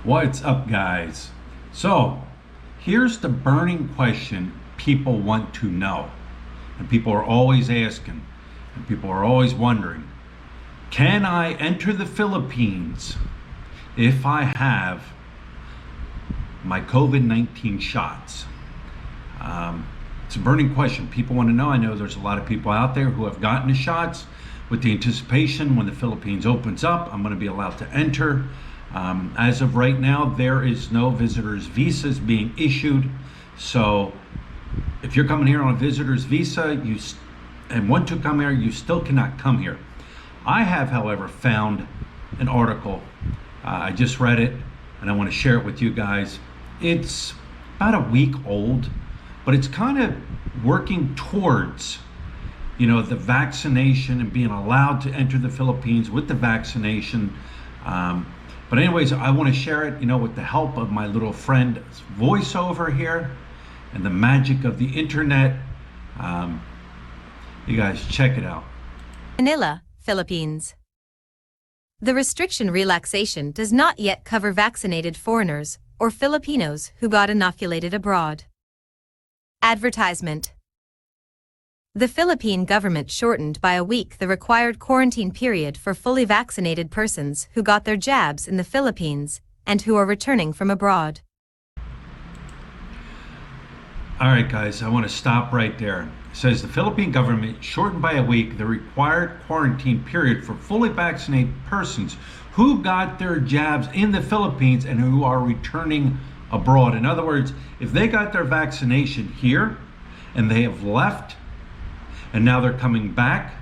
What's up, guys? So, here's the burning question people want to know, and people are always asking, and people are always wondering, can I enter the Philippines if I have my COVID-19 shots? It's a burning question. People want to know. I know there's a lot of people out there who have gotten the shots with the anticipation when the Philippines opens up, I'm going to be allowed to enter. As of right now, there is no visitor's visas being issued. So if you're coming here on a visitor's visa and want to come here, you still cannot come here. I have, however, found an article. I just read it and I want to share it with you guys. It's about a week old, but it's kind of working towards the vaccination and being allowed to enter the Philippines with the vaccination. But anyways, I want to share it, with the help of my little friend's voiceover here and the magic of the internet. You guys check it out. Manila, Philippines. The restriction relaxation does not yet cover vaccinated foreigners or Filipinos who got inoculated abroad. Advertisement. The Philippine government shortened by a week the required quarantine period for fully vaccinated persons who got their jabs in the Philippines and who are returning from abroad. All right, guys, I want to stop right there. It says the Philippine government shortened by a week the required quarantine period for fully vaccinated persons who got their jabs in the Philippines and who are returning abroad. In other words, if they got their vaccination here and they have left and now they're coming back,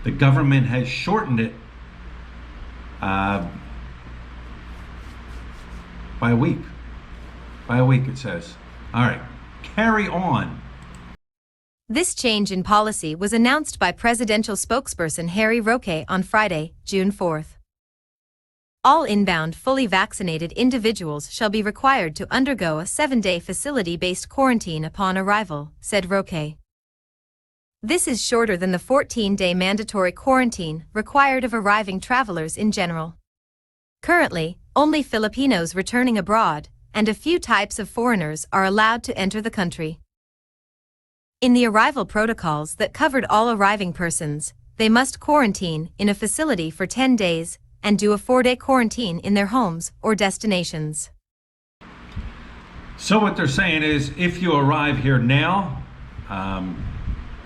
the government has shortened it by a week. By a week, it says. All right, carry on. This change in policy was announced by presidential spokesperson Harry Roque on Friday, June 4th. All inbound fully vaccinated individuals shall be required to undergo a 7-day facility-based quarantine upon arrival, said Roque. This is shorter than the 14-day mandatory quarantine required of arriving travelers in general. Currently, only Filipinos returning abroad and a few types of foreigners are allowed to enter the country. In the arrival protocols that covered all arriving persons, they must quarantine in a facility for 10 days and do a 4-day quarantine in their homes or destinations. So what they're saying is, if you arrive here now,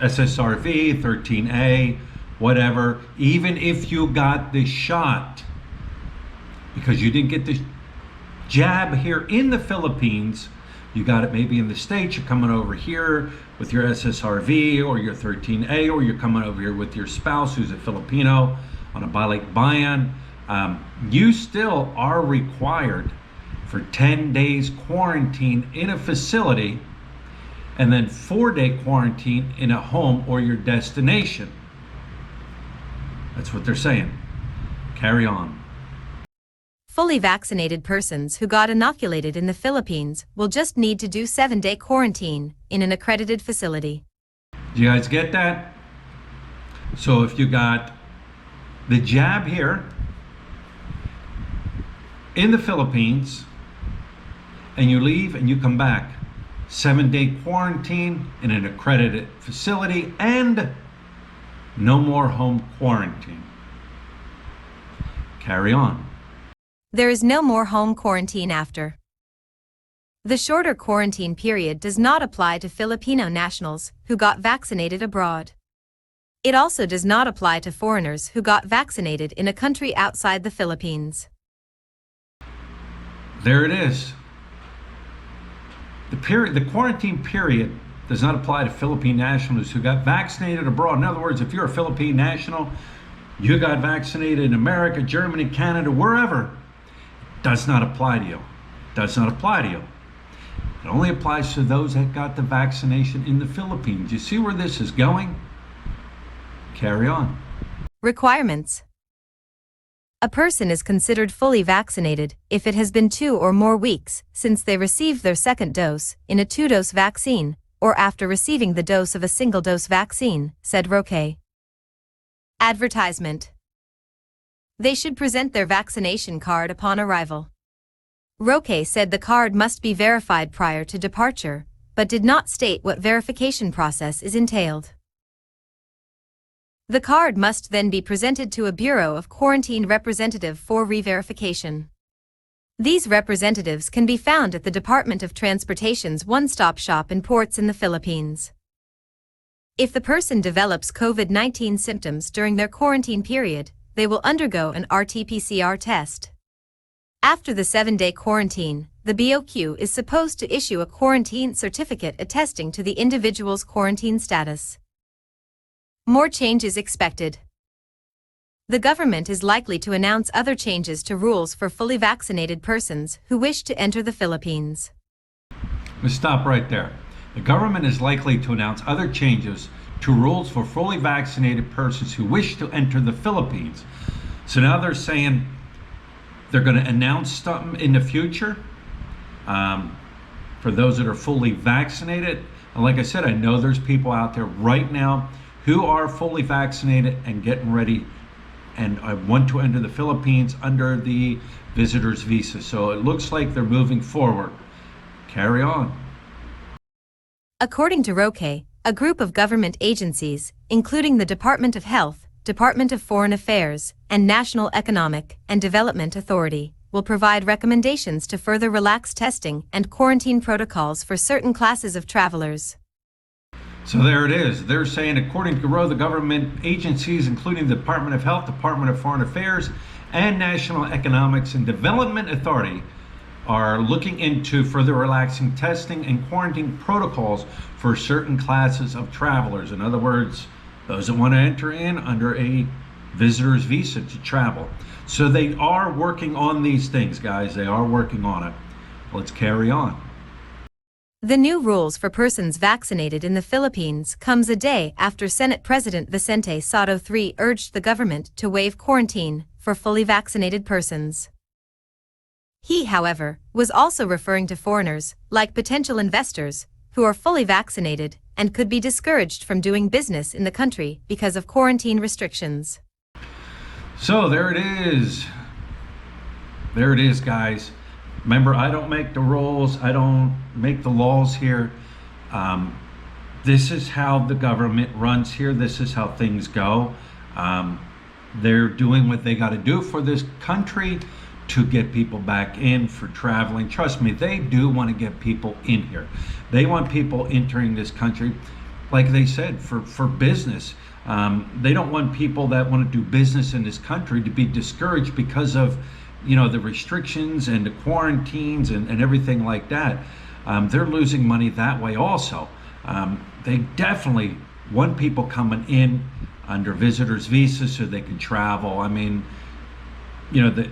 SSRV, 13A, whatever, even if you got the shot, because you didn't get the jab here in the Philippines, you got it maybe in the States, you're coming over here with your SSRV or your 13A, or you're coming over here with your spouse who's a Filipino on a balik-bayan, you still are required for 10 days quarantine in a facility and then 4-day quarantine in a home or your destination. That's what they're saying. Carry on. Fully vaccinated persons who got inoculated in the Philippines will just need to do 7-day quarantine in an accredited facility. Do you guys get that? So if you got the jab here in the Philippines and you leave and you come back, 7-day quarantine in an accredited facility and no more home quarantine. Carry on. There is no more home quarantine after. The shorter quarantine period does not apply to Filipino nationals who got vaccinated abroad. It also does not apply to foreigners who got vaccinated in a country outside the Philippines. There it is. The quarantine period does not apply to Philippine nationals who got vaccinated abroad. In other words, if you're a Philippine national, you got vaccinated in America, Germany, Canada, wherever, it does not apply to you. It does not apply to you. It only applies to those that got the vaccination in the Philippines. You see where this is going? Carry on. Requirements. A person is considered fully vaccinated if it has been 2 or more weeks since they received their second dose in a 2-dose vaccine or after receiving the dose of a single-dose vaccine, said Roque. Advertisement. They should present their vaccination card upon arrival. Roque said the card must be verified prior to departure, but did not state what verification process is entailed. The card must then be presented to a Bureau of Quarantine representative for re-verification. These representatives can be found at the Department of Transportation's one-stop shop in ports in the Philippines. If the person develops COVID-19 symptoms during their quarantine period, they will undergo an RT-PCR test. After the 7-day quarantine, the BOQ is supposed to issue a quarantine certificate attesting to the individual's quarantine status. More changes expected. The government is likely to announce other changes to rules for fully vaccinated persons who wish to enter the Philippines. Let's stop right there. The government is likely to announce other changes to rules for fully vaccinated persons who wish to enter the Philippines. So now they're saying they're going to announce something in the future for those that are fully vaccinated. And like I said, I know there's people out there right now who are fully vaccinated and getting ready and I want to enter the Philippines under the visitor's visa. So it looks like they're moving forward. Carry on. According to Roque, a group of government agencies, including the Department of Health, Department of Foreign Affairs, and National Economic and Development Authority, will provide recommendations to further relax testing and quarantine protocols for certain classes of travelers. So there it is. They're saying, according to Roe, the government agencies, including the Department of Health, Department of Foreign Affairs, and National Economics and Development Authority, are looking into further relaxing testing and quarantine protocols for certain classes of travelers. In other words, those that want to enter in under a visitor's visa to travel. So they are working on these things, guys. They are working on it. Let's carry on. The new rules for persons vaccinated in the Philippines comes a day after Senate President Vicente Sotto III urged the government to waive quarantine for fully vaccinated persons. He, however, was also referring to foreigners, like potential investors, who are fully vaccinated and could be discouraged from doing business in the country because of quarantine restrictions. So there it is. There it is, guys. Remember, I don't make the rules. I don't make the laws here. This is how the government runs here. This is how things go. They're doing what they got to do for this country to get people back in for traveling. Trust me, they do want to get people in here. They want people entering this country, like they said, for business. They don't want people that want to do business in this country to be discouraged because of, you know, the restrictions and the quarantines and everything like that. They're losing money that way also. They definitely want people coming in under visitors visas so they can travel. I mean, you know,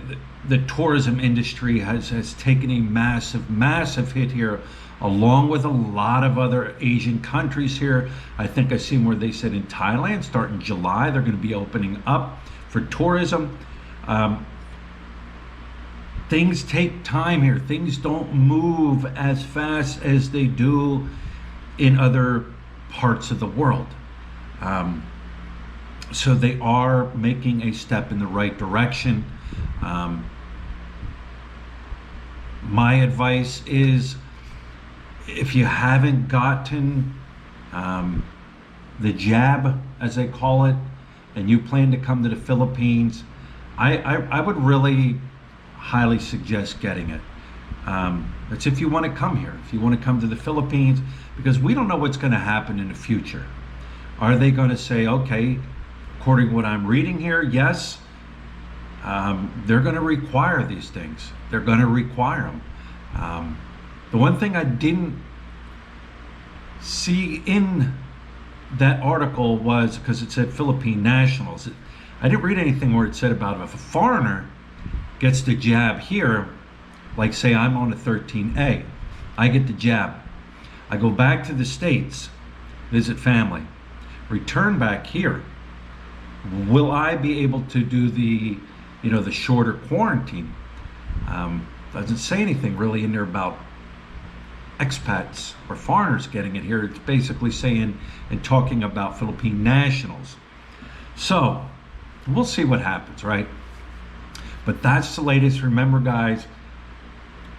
the tourism industry has taken a massive hit here, along with a lot of other Asian countries here. I think I seen where they said in Thailand, starting July, they're going to be opening up for tourism. Things take time here. Things don't move as fast as they do in other parts of the world. So they are making a step in the right direction. My advice is, if you haven't gotten the jab, as they call it, and you plan to come to the Philippines, I would really highly suggest getting it. That's if you want to come here, if you want to come to the Philippines, because we don't know what's going to happen in the future. Are they going to say, okay, according to what I'm reading here, yes, they're going to require these things. They're going to require them. The one thing I didn't see in that article was, because it said Philippine nationals, I didn't read anything where it said about if a foreigner gets the jab here, like say I'm on a 13A, I get the jab, I go back to the States, visit family, return back here, will I be able to do the, you know, the shorter quarantine? Doesn't say anything really in there about expats or foreigners getting it here. It's basically saying and talking about Philippine nationals. So we'll see what happens, right? But that's the latest. Remember, guys,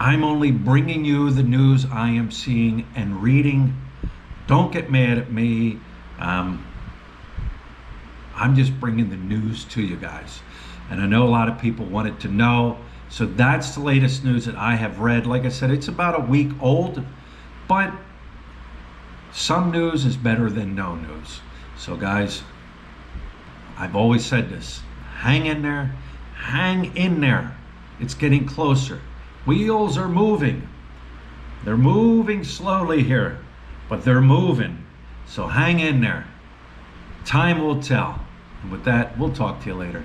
I'm only bringing you the news I am seeing and reading. Don't get mad at me. I'm just bringing the news to you guys. And I know a lot of people wanted to know. So that's the latest news that I have read. Like I said, it's about a week old, but some news is better than no news. So guys, I've always said this, hang in there, hang in there. It's getting closer. Wheels are moving. They're moving slowly here, but they're moving. So hang in there. Time will tell. And with that, we'll talk to you later.